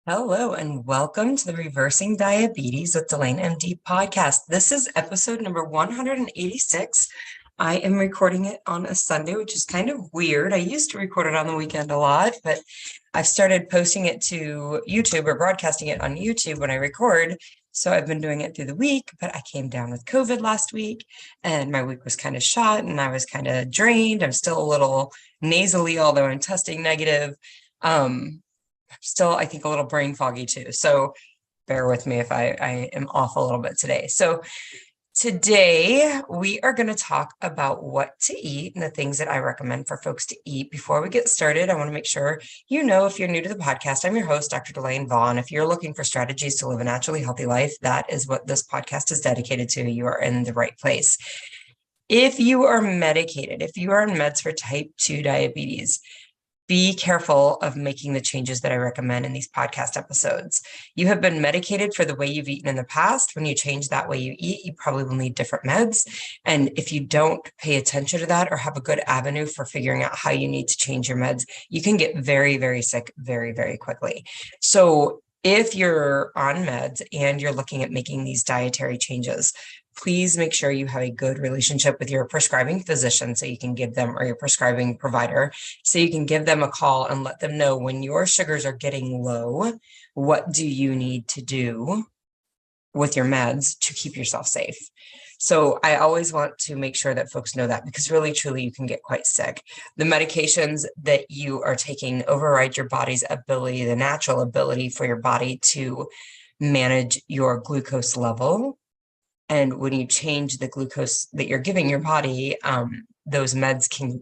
Hello and welcome to the Reversing Diabetes with DelaneMD podcast. This is episode number 186. I am recording it on a Sunday, which is kind of weird. I used to record it on the weekend a lot, but I've started posting it to YouTube or broadcasting it on YouTube when I record. So I've been doing it through the week, but I came down with COVID last week and my week was kind of shot and I was kind of drained. I'm still a little nasally, although I'm testing negative. Still, I think, a little brain foggy too. So bear with me if I am off a little bit today. So today we are going to talk about what to eat and the things that I recommend for folks to eat. Before we get started, I want to make sure you know, if you're new to the podcast, I'm your host, Dr. Delane Vaughn. If you're looking for strategies to live a naturally healthy life, that is what this podcast is dedicated to. You are in the right place. If you are medicated, if you are on meds for type 2 diabetes, be careful of making the changes that I recommend in these podcast episodes. You have been medicated for the way you've eaten in the past. When you change that way you eat, you probably will need different meds. And if you don't pay attention to that or have a good avenue for figuring out how you need to change your meds, you can get very, very sick very, very quickly. So if you're on meds and you're looking at making these dietary changes, please make sure you have a good relationship with your prescribing physician so you can give them, or your prescribing provider, so you can give them a call and let them know when your sugars are getting low, what do you need to do with your meds to keep yourself safe. So I always want to make sure that folks know that, because really, truly, you can get quite sick. The medications that you are taking override your body's ability, the natural ability for your body to manage your glucose level. And when you change the glucose that you're giving your body, those meds can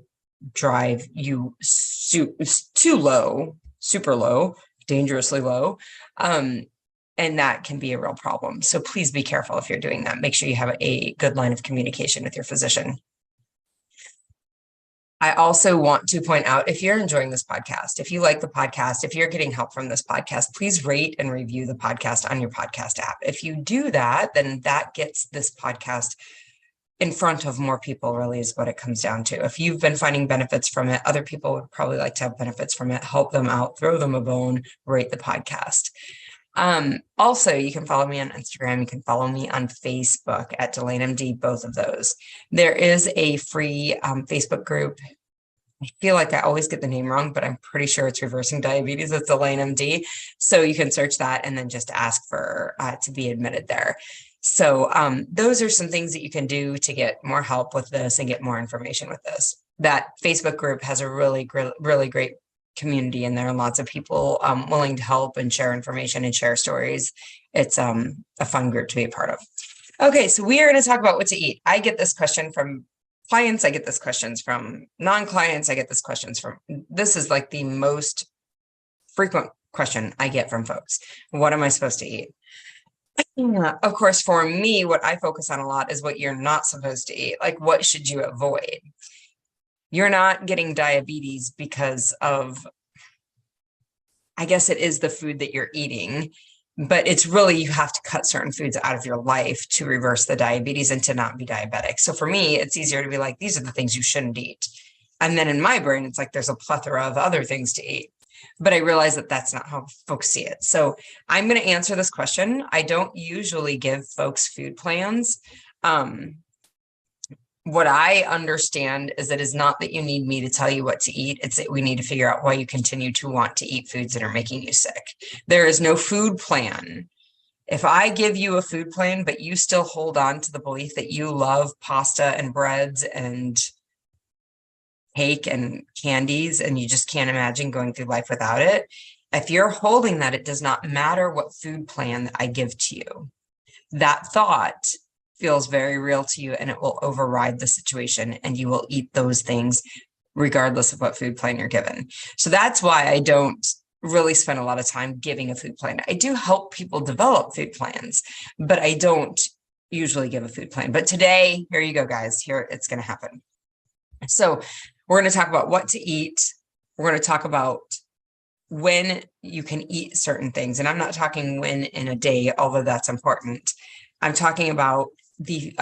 drive you too low, super low, dangerously low. And that can be a real problem. So please be careful if you're doing that. Make sure you have a good line of communication with your physician. I also want to point out, if you're enjoying this podcast, if you like the podcast, if you're getting help from this podcast, please rate and review the podcast on your podcast app. If you do that, then that gets this podcast in front of more people, really, is what it comes down to. If you've been finding benefits from it, other people would probably like to have benefits from it. Help them out, throw them a bone, rate the podcast. Also, you can follow me on Instagram. You can follow me on Facebook at DelaneMD, both of those. There is a free Facebook group. I feel like I always get the name wrong, but I'm pretty sure it's Reversing Diabetes. It's DelaneMD. So you can search that and then just ask for to be admitted there. So those are some things that you can do to get more help with this and get more information with this. That Facebook group has a really great community in there, and lots of people willing to help and share information and share stories. It's a fun group to be a part of. Okay, so we are going to talk about what to eat. I get this question from clients. I get this questions from non-clients. I get this questions from, this is like the most frequent question I get from folks. What am I supposed to eat? Of course, for me, what I focus on a lot is what you're not supposed to eat. Like, what should you avoid? You're not getting diabetes because of, I guess it is the food that you're eating, but it's really, you have to cut certain foods out of your life to reverse the diabetes and to not be diabetic. So for me, it's easier to be like, these are the things you shouldn't eat. And then in my brain, it's like, there's a plethora of other things to eat. But I realize that that's not how folks see it. So I'm going to answer this question. I don't usually give folks food plans. What I understand is that it's not that you need me to tell you what to eat. It's that we need to figure out why you continue to want to eat foods that are making you sick. There is no food plan. If I give you a food plan, but you still hold on to the belief that you love pasta and breads and cake and candies, and you just can't imagine going through life without it, if you're holding that, it does not matter what food plan that I give to you. That thought feels very real to you, and it will override the situation, and you will eat those things regardless of what food plan you're given. So that's why I don't really spend a lot of time giving a food plan. I do help people develop food plans, but I don't usually give a food plan. But today, here you go, guys. Here, it's going to happen. So we're going to talk about what to eat. We're going to talk about when you can eat certain things. And I'm not talking when in a day, although that's important. I'm talking about the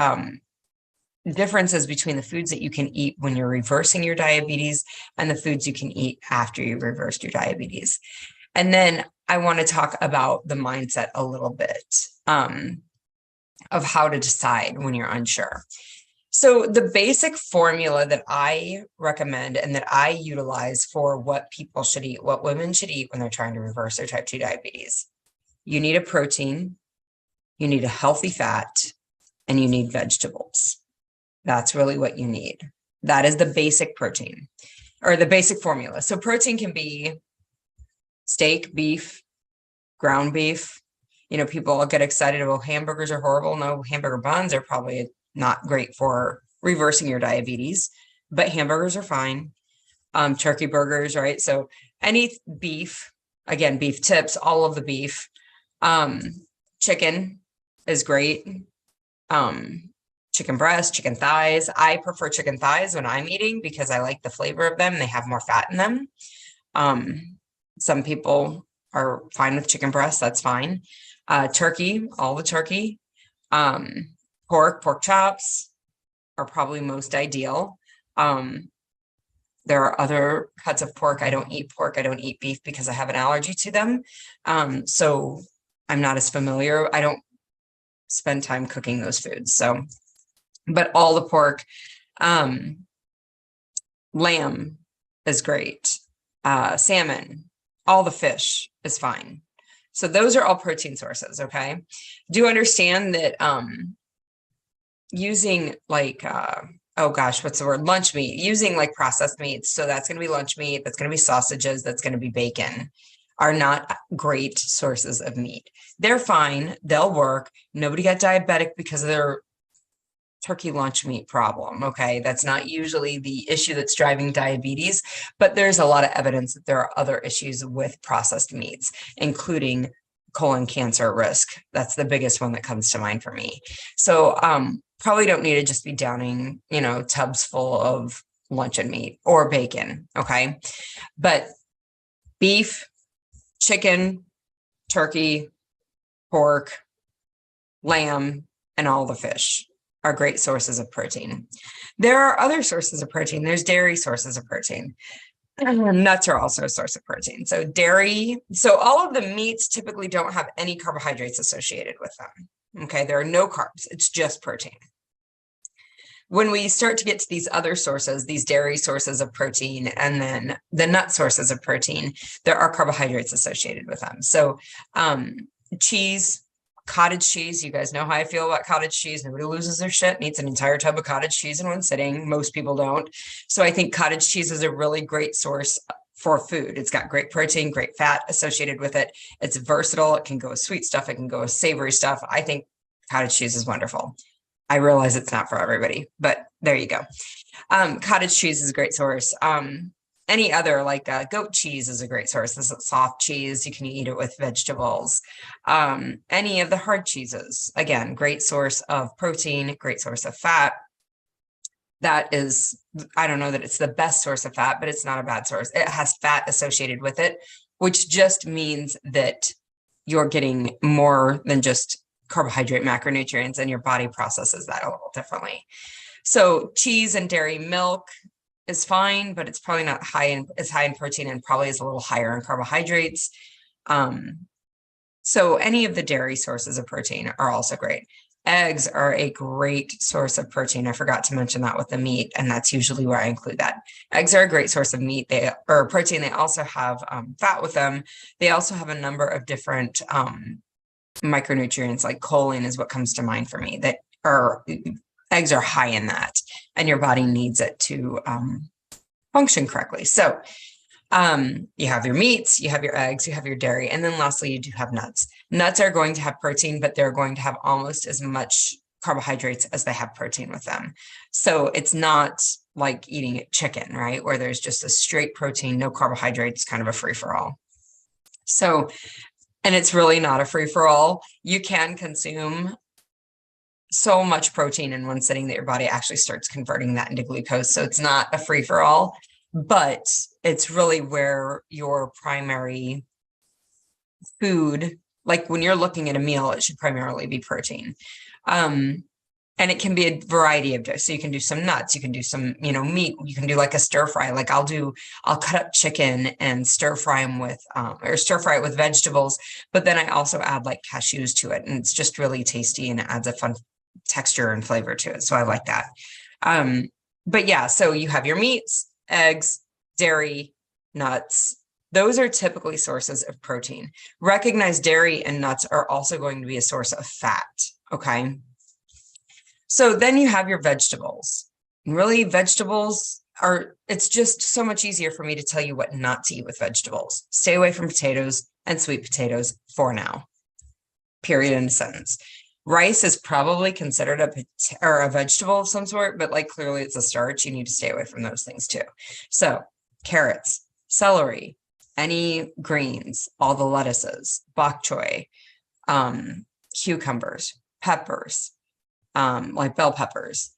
differences between the foods that you can eat when you're reversing your diabetes and the foods you can eat after you've reversed your diabetes. And then I want to talk about the mindset a little bit of how to decide when you're unsure. So the basic formula that I recommend and that I utilize for what people should eat, what women should eat when they're trying to reverse their type 2 diabetes. You need a protein, you need a healthy fat, and you need vegetables. That's really what you need. That is the basic protein or the basic formula. So protein can be steak, beef, ground beef. You know, people get excited about hamburgers are horrible. No, hamburger buns are probably not great for reversing your diabetes, but hamburgers are fine. Turkey burgers, right? So any beef, again, beef tips, all of the beef. Chicken is great. Chicken breast, chicken thighs. I prefer chicken thighs when I'm eating because I like the flavor of them. They have more fat in them. Some people are fine with chicken breast. That's fine. Turkey, all the turkey. Pork chops are probably most ideal. There are other cuts of pork. I don't eat pork. I don't eat beef because I have an allergy to them. So I'm not as familiar. I don't spend time cooking those foods. So, but all the pork, lamb is great. Salmon, all the fish is fine. So those are all protein sources. Okay. Do understand that, using like, oh gosh, what's the word? Lunch meat, using like processed meats. So that's going to be lunch meat. That's going to be sausages. That's going to be bacon, are not great sources of meat. They're fine. They'll work. Nobody got diabetic because of their turkey lunch meat problem. Okay. That's not usually the issue that's driving diabetes, but there's a lot of evidence that there are other issues with processed meats, including colon cancer risk. That's the biggest one that comes to mind for me. So, probably don't need to just be downing, you know, tubs full of luncheon meat or bacon. Okay. But beef, chicken, turkey, pork, lamb, and all the fish are great sources of protein. There are other sources of protein. There's dairy sources of protein. Nuts are also a source of protein. So dairy, so all of the meats typically don't have any carbohydrates associated with them. Okay, there are no carbs. It's just protein. When we start to get to these other sources, these dairy sources of protein, and then the nut sources of protein, there are carbohydrates associated with them. So cheese, cottage cheese, you guys know how I feel about cottage cheese. Nobody loses their shit and eats an entire tub of cottage cheese in one sitting. Most people don't. So I think cottage cheese is a really great source for food. It's got great protein, great fat associated with it. It's versatile. It can go with sweet stuff. It can go with savory stuff. I think cottage cheese is wonderful. I realize it's not for everybody, but there you go. Cottage cheese is a great source. Any other like goat cheese is a great source. This is soft cheese. You can eat it with vegetables. Any of the hard cheeses, again, great source of protein, great source of fat. That is, I don't know that it's the best source of fat, but it's not a bad source. It has fat associated with it, which just means that you're getting more than just carbohydrate macronutrients, and your body processes that a little differently. So cheese and dairy milk is fine, but it's probably not as high in protein and probably is a little higher in carbohydrates. So any of the dairy sources of protein are also great. Eggs are a great source of protein. I forgot to mention that with the meat, and that's usually where I include that. Eggs are a great source of meat or protein. They also have fat with them. They also have a number of different micronutrients, like choline is what comes to mind for me, that are eggs are high in that, and your body needs it to function correctly. So you have your meats, you have your eggs, you have your dairy, and then lastly, you do have nuts. Nuts are going to have protein, but they're going to have almost as much carbohydrates as they have protein with them. So it's not like eating chicken, right? Where there's just a straight protein, no carbohydrates, kind of a free-for-all. So, and it's really not a free-for-all. You can consume so much protein in one sitting that your body actually starts converting that into glucose. So it's not a free-for-all, but it's really where your primary food, like when you're looking at a meal, it should primarily be protein. And it can be a variety of, so you can do some nuts, you can do some, meat, you can do like a stir fry. Like I'll cut up chicken and stir fry them with, or stir fry it with vegetables. But then I also add like cashews to it, and it's just really tasty and it adds a fun texture and flavor to it. So I like that. But yeah, so you have your meats, eggs, dairy, nuts. Those are typically sources of protein. Recognize dairy and nuts are also going to be a source of fat. Okay. So then you have your vegetables. Really, vegetables it's just so much easier for me to tell you what not to eat with vegetables. Stay away from potatoes and sweet potatoes for now. Period, in a sentence. Rice is probably considered a vegetable of some sort, but like clearly it's a starch. You need to stay away from those things too. So carrots, celery, any greens, all the lettuces, bok choy, cucumbers, peppers, like bell peppers.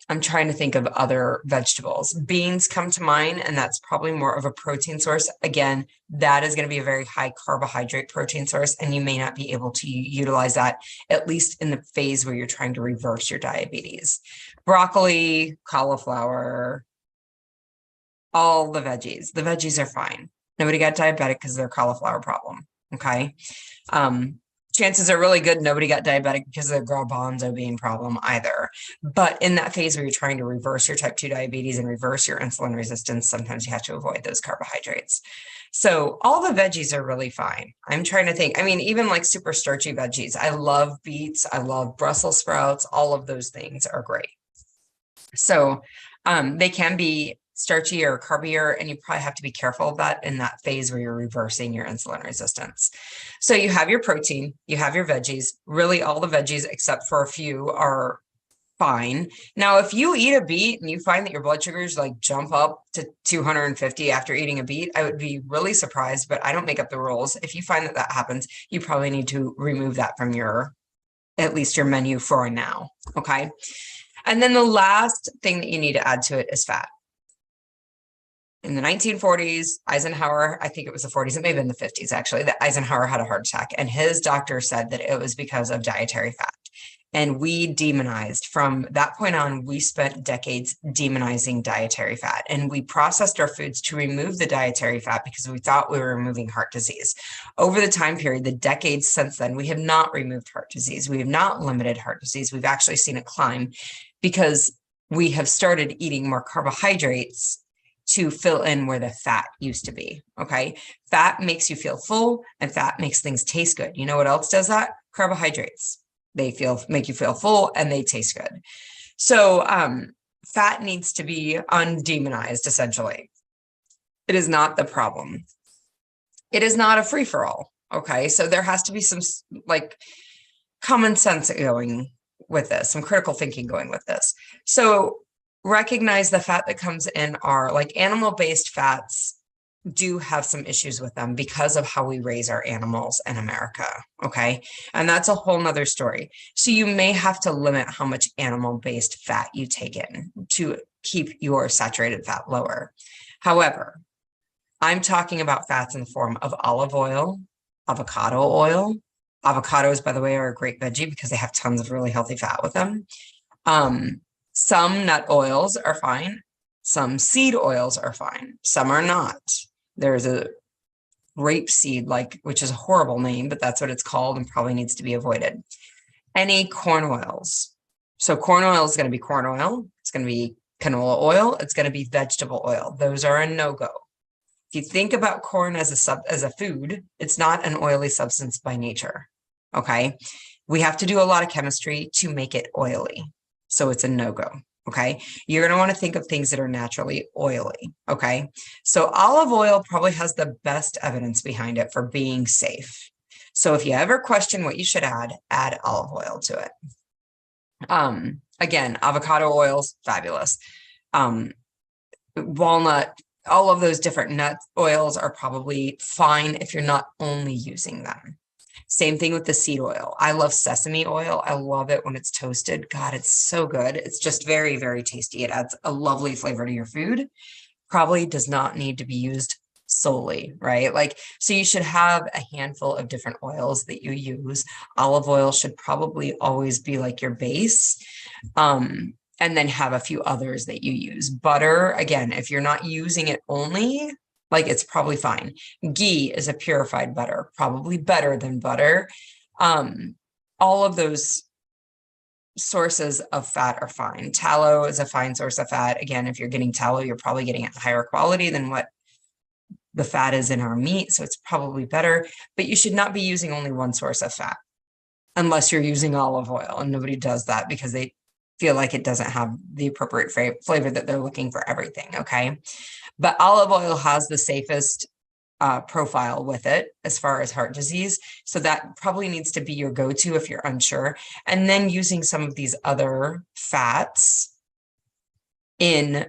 I'm trying to think of other vegetables. Beans come to mind, and that's probably more of a protein source. Again, that is going to be a very high carbohydrate protein source, and you may not be able to utilize that, at least in the phase where you're trying to reverse your diabetes. Broccoli, cauliflower, all the veggies. The veggies are fine. Nobody got diabetic because of their cauliflower problem. Okay. Chances are really good nobody got diabetic because of the garbanzo bean problem either. But in that phase where you're trying to reverse your type 2 diabetes and reverse your insulin resistance, sometimes you have to avoid those carbohydrates. So all the veggies are really fine. I'm trying to think. I mean, even like super starchy veggies. I love beets. I love Brussels sprouts. All of those things are great. So they can be starchy or carbier, and you probably have to be careful of that in that phase where you're reversing your insulin resistance. So you have your protein, you have your veggies. Really, all the veggies except for a few are fine. Now, if you eat a beet and you find that your blood sugars like jump up to 250 after eating a beet, I would be really surprised, but I don't make up the rules. If you find that that happens, you probably need to remove that from at least your menu for now. Okay. And then the last thing that you need to add to it is fat. In the 1940s, Eisenhower, I think it was the 40s, it may have been the 50s actually, that Eisenhower had a heart attack, and his doctor said that it was because of dietary fat. And we demonized. From that point on, we spent decades demonizing dietary fat, and we processed our foods to remove the dietary fat because we thought we were removing heart disease. Over the time period, the decades since then, we have not removed heart disease. We have not limited heart disease. We've actually seen it climb because we have started eating more carbohydrates to fill in where the fat used to be. Okay. Fat makes you feel full, and fat makes things taste good. You know what else does that? Carbohydrates. They make you feel full and they taste good. So fat needs to be undemonized, essentially. It is not the problem. It is not a free-for-all. Okay. So there has to be some like common sense going with this, some critical thinking going with this. So recognize the fat that comes in are like animal-based fats do have some issues with them because of how we raise our animals in America. Okay. And that's a whole nother story. So you may have to limit how much animal-based fat you take in to keep your saturated fat lower. However, I'm talking about fats in the form of olive oil, avocado oil. Avocados, by the way, are a great veggie because they have tons of really healthy fat with them. Some nut oils are fine. Some seed oils are fine. Some are not. There's a rapeseed, which is a horrible name, but that's what it's called and probably needs to be avoided. Any corn oils. So corn oil is going to be corn oil. It's going to be canola oil. It's going to be vegetable oil. Those are a no-go. If you think about corn as a food, it's not an oily substance by nature. Okay. We have to do a lot of chemistry to make it oily. So it's a no-go. Okay. You're going to want to think of things that are naturally oily. Okay. So olive oil probably has the best evidence behind it for being safe. So if you ever question what you should add olive oil to it. Again, avocado oils, fabulous. Walnut, all of those different nut oils are probably fine if you're not only using them. Same thing with the seed oil. I love sesame oil. I love it when it's toasted. God, it's so good. It's just very, very tasty. It adds a lovely flavor to your food. Probably does not need to be used solely, right? Like, so you should have a handful of different oils that you use. Olive oil should probably always be like your base. And then have a few others that you use. Butter, again, if you're not using it only, like it's probably fine. Ghee is a purified butter, probably better than butter. All of those sources of fat are fine. Tallow is a fine source of fat. Again, if you're getting tallow, you're probably getting a higher quality than what the fat is in our meat, so it's probably better, but you should not be using only one source of fat unless you're using olive oil, and nobody does that because they feel like it doesn't have the appropriate flavor that they're looking for everything, okay? But olive oil has the safest profile with it as far as heart disease. So that probably needs to be your go-to if you're unsure. And then using some of these other fats in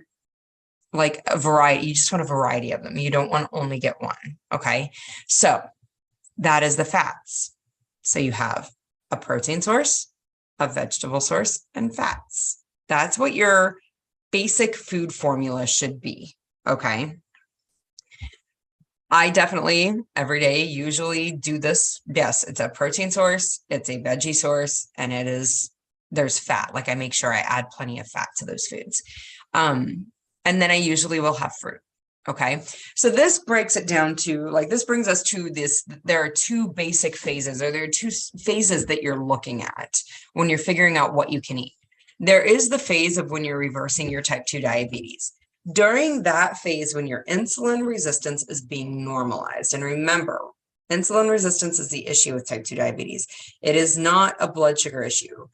like a variety, you just want a variety of them. You don't want to only get one, okay? So that is the fats. So you have a protein source, a vegetable source, and fats. That's what your basic food formula should be, okay? I definitely every day usually do this. Yes, it's a protein source, it's a veggie source, and there's fat. Like I make sure I add plenty of fat to those foods. And then I usually will have fruit. Okay. So this breaks it down to like, this brings us to this. There are two basic phases, or there are two phases that you're looking at when you're figuring out what you can eat. There is the phase of when you're reversing your type 2 diabetes. During that phase, when your insulin resistance is being normalized, and remember, insulin resistance is the issue with type 2 diabetes. It is not a blood sugar issue.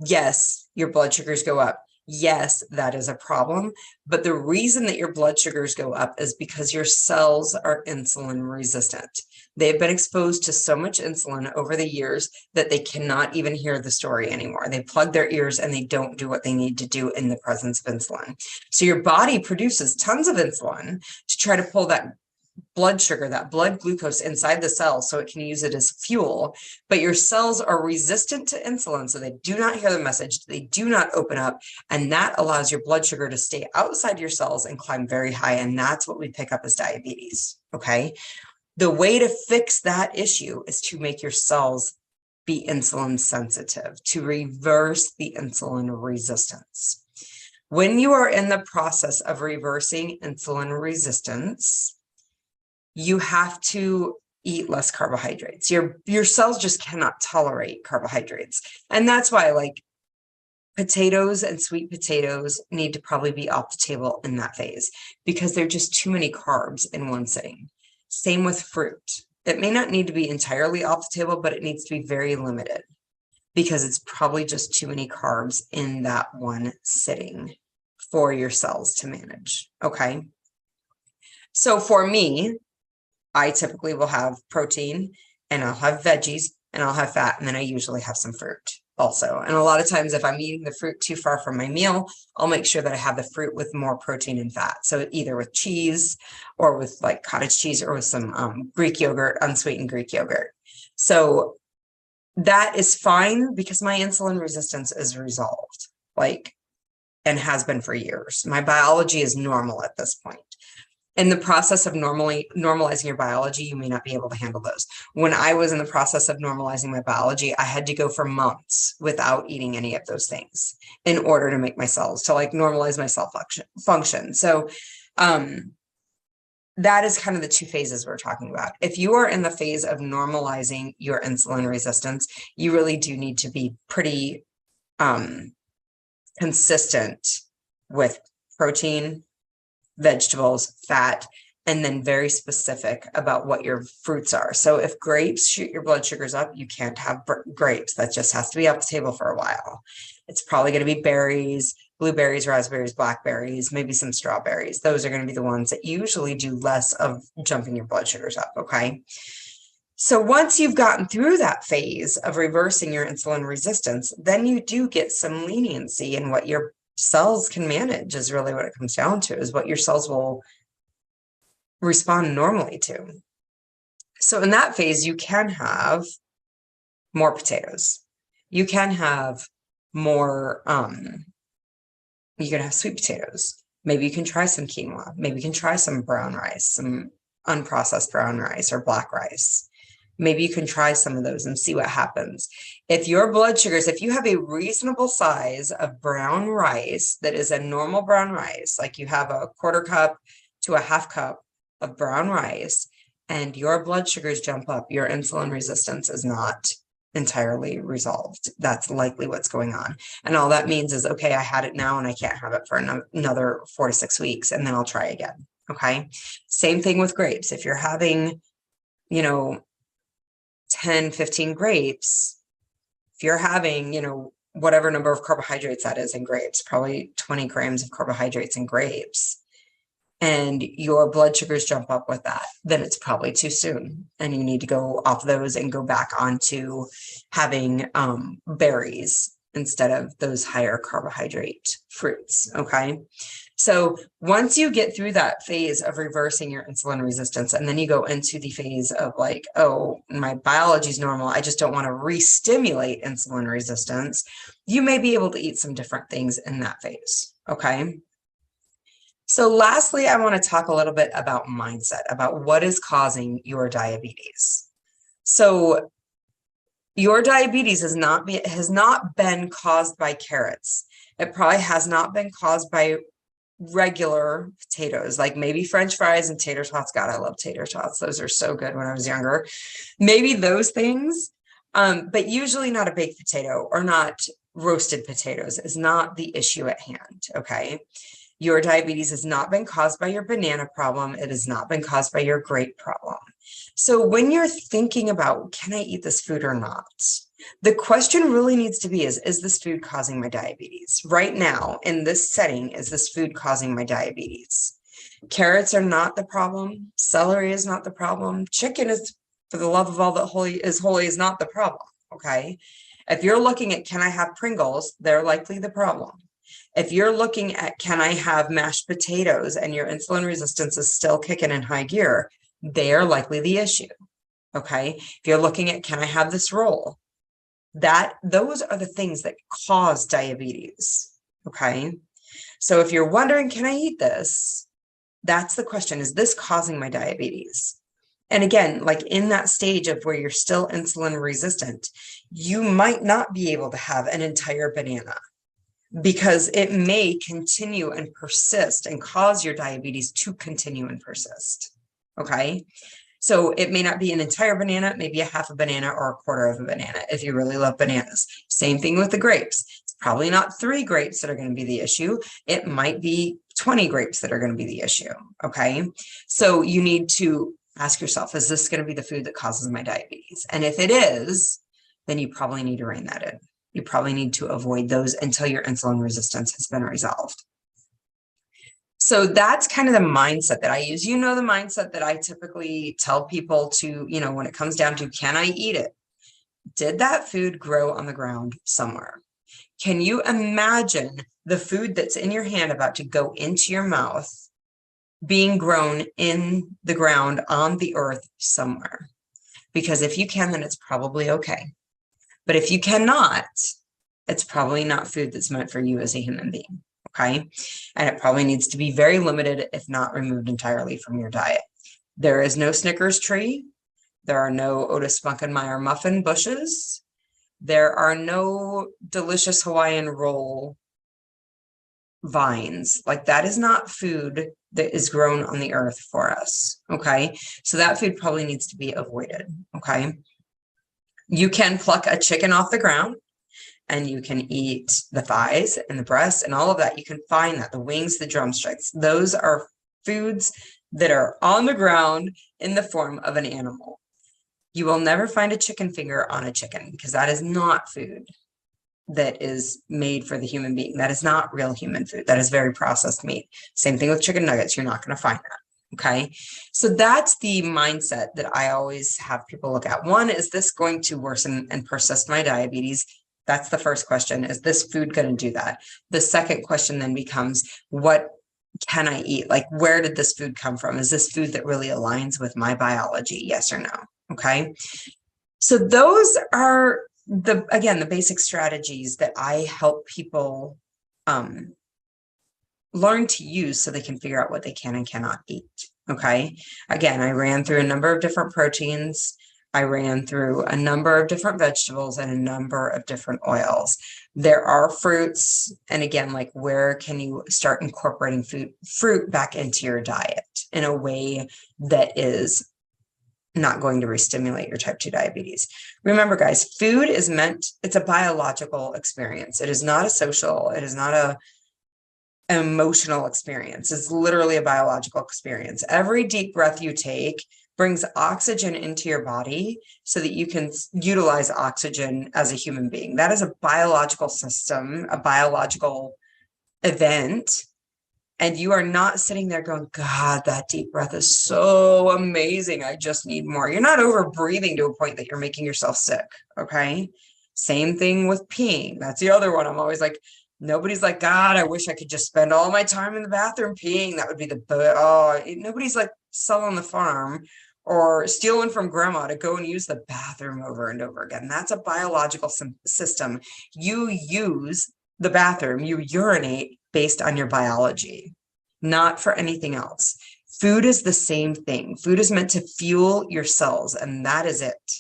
Yes, your blood sugars go up. Yes, that is a problem. But the reason that your blood sugars go up is because your cells are insulin resistant. They've been exposed to so much insulin over the years that they cannot even hear the story anymore. They plug their ears and they don't do what they need to do in the presence of insulin. So your body produces tons of insulin to try to pull that blood sugar, that blood glucose inside the cell so it can use it as fuel, but your cells are resistant to insulin, so they do not hear the message, they do not open up, and that allows your blood sugar to stay outside your cells and climb very high, and that's what we pick up as diabetes, okay? The way to fix that issue is to make your cells be insulin sensitive, to reverse the insulin resistance. When you are in the process of reversing insulin resistance, you have to eat less carbohydrates. Your cells just cannot tolerate carbohydrates. And that's why like potatoes and sweet potatoes need to probably be off the table in that phase because they're just too many carbs in one sitting. Same with fruit. It may not need to be entirely off the table, but it needs to be very limited because it's probably just too many carbs in that one sitting for your cells to manage, okay? So for me, I typically will have protein and I'll have veggies and I'll have fat. And then I usually have some fruit also. And a lot of times if I'm eating the fruit too far from my meal, I'll make sure that I have the fruit with more protein and fat. So either with cheese or with like cottage cheese or with some Greek yogurt, unsweetened Greek yogurt. So that is fine because my insulin resistance is resolved, like, and has been for years. My biology is normal at this point. In the process of normalizing your biology, you may not be able to handle those. When I was in the process of normalizing my biology, I had to go for months without eating any of those things in order to make my cells, to like normalize my cell function. So that is kind of the two phases we're talking about. If you are in the phase of normalizing your insulin resistance, you really do need to be pretty consistent with protein, vegetables, fat, and then very specific about what your fruits are. So if grapes shoot your blood sugars up, you can't have grapes. That just has to be off the table for a while. It's probably going to be berries, blueberries, raspberries, blackberries, maybe some strawberries. Those are going to be the ones that usually do less of jumping your blood sugars up, okay? So once you've gotten through that phase of reversing your insulin resistance, then you do get some leniency in what your cells can manage is really what it comes down to, is what your cells will respond normally to. So in that phase, you can have more potatoes. You can have more, you can have sweet potatoes. Maybe you can try some quinoa. Maybe you can try some brown rice, some unprocessed brown rice or black rice. Maybe you can try some of those and see what happens. If your blood sugars, if you have a reasonable size of brown rice that is a normal brown rice, like you have a 1/4 cup to a 1/2 cup of brown rice, and your blood sugars jump up, your insulin resistance is not entirely resolved. That's likely what's going on. And all that means is, okay, I had it now and I can't have it for another 4 to 6 weeks, and then I'll try again. Okay. Same thing with grapes. If you're having, 10, 15 grapes, if you're having, whatever number of carbohydrates that is in grapes, probably 20 grams of carbohydrates in grapes, and your blood sugars jump up with that, then it's probably too soon. And you need to go off those and go back onto having berries instead of those higher carbohydrate fruits. Okay. So once you get through that phase of reversing your insulin resistance, and then you go into the phase of like, oh, my biology is normal, I just don't want to re-stimulate insulin resistance, you may be able to eat some different things in that phase. Okay. So lastly, I want to talk a little bit about mindset, about what is causing your diabetes. So your diabetes has not been caused by carrots. It probably has not been caused by regular potatoes, like maybe French fries and tater tots. God, I love tater tots. Those are so good when I was younger. Maybe those things, but usually not a baked potato or not roasted potatoes is not the issue at hand. Okay. Your diabetes has not been caused by your banana problem. It has not been caused by your grape problem. So when you're thinking about, can I eat this food or not? The question really needs to be is this food causing my diabetes? Right now, in this setting, is this food causing my diabetes? Carrots are not the problem. Celery is not the problem. Chicken is, for the love of all that holy is not the problem, okay? If you're looking at, can I have Pringles? They're likely the problem. If you're looking at, can I have mashed potatoes and your insulin resistance is still kicking in high gear, they are likely the issue, okay? If you're looking at, can I have this roll? Those are the things that cause diabetes. Okay. So if you're wondering, can I eat this? That's the question. Is this causing my diabetes? And again, like in that stage of where you're still insulin resistant, you might not be able to have an entire banana because it may continue and persist and cause your diabetes to continue and persist. Okay. So it may not be an entire banana, it may be a half a banana or a 1/4 of a banana if you really love bananas. Same thing with the grapes. It's probably not 3 grapes that are going to be the issue. It might be 20 grapes that are going to be the issue. Okay. So you need to ask yourself, is this going to be the food that causes my diabetes? And if it is, then you probably need to rein that in. You probably need to avoid those until your insulin resistance has been resolved. So that's kind of the mindset that I use. The mindset that I typically tell people to, when it comes down to, can I eat it? Did that food grow on the ground somewhere? Can you imagine the food that's in your hand about to go into your mouth being grown in the ground on the earth somewhere? Because if you can, then it's probably okay. But if you cannot, it's probably not food that's meant for you as a human being. Okay. And it probably needs to be very limited, if not removed entirely from your diet. There is no Snickers tree. There are no Otis Spunkenmeyer muffin bushes. There are no delicious Hawaiian roll vines. Like that is not food that is grown on the earth for us. Okay. So that food probably needs to be avoided. Okay. You can pluck a chicken off the ground. And you can eat the thighs and the breast and all of that. You can find that, the wings, the drumsticks, those are foods that are on the ground in the form of an animal. You will never find a chicken finger on a chicken because that is not food that is made for the human being. That is not real human food. That is very processed meat. Same thing with chicken nuggets. You're not going to find that. Okay. So that's the mindset that I always have people look at. One, is this going to worsen and persist my diabetes? That's the first question. Is this food going to do that? The second question then becomes, what can I eat? Like, where did this food come from? Is this food that really aligns with my biology? Yes or no? Okay. So those are the basic strategies that I help people learn to use so they can figure out what they can and cannot eat. Okay. Again, I ran through a number of different proteins. I ran through a number of different vegetables and a number of different oils. There are fruits. And again, like, where can you start incorporating fruit back into your diet in a way that is not going to re-stimulate your type 2 diabetes? Remember, guys, food is it's a biological experience. It is not a social, it is not an emotional experience. It's literally a biological experience. Every deep breath you take brings oxygen into your body so that you can utilize oxygen as a human being. That is a biological system, a biological event. And you are not sitting there going, God, that deep breath is so amazing. I just need more. You're not over breathing to a point that you're making yourself sick. Okay. Same thing with peeing. That's the other one. I'm always like, nobody's like, God, I wish I could just spend all my time in the bathroom peeing. That would be nobody's like selling the farm or stealing from grandma to go and use the bathroom over and over again. That's a biological system. You use the bathroom, you urinate based on your biology, not for anything else. Food is the same thing. Food is meant to fuel your cells, and that is it.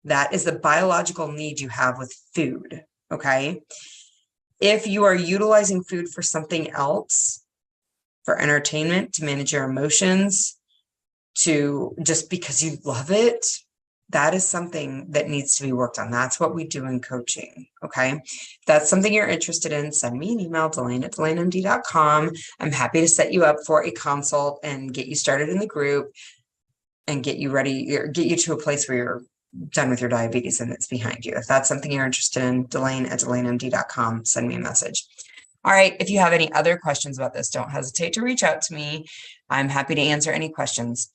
That is the biological need you have with food, okay? If you are utilizing food for something else, for entertainment, to manage your emotions, to just because you love it, that is something that needs to be worked on. That's what we do in coaching, okay? If that's something you're interested in, send me an email, Delane@DelaneMD.com. I'm happy to set you up for a consult and get you started in the group and get you ready, or get you to a place where you're done with your diabetes and it's behind you. If that's something you're interested in, Delane@DelaneMD.com, send me a message. All right, if you have any other questions about this, don't hesitate to reach out to me. I'm happy to answer any questions.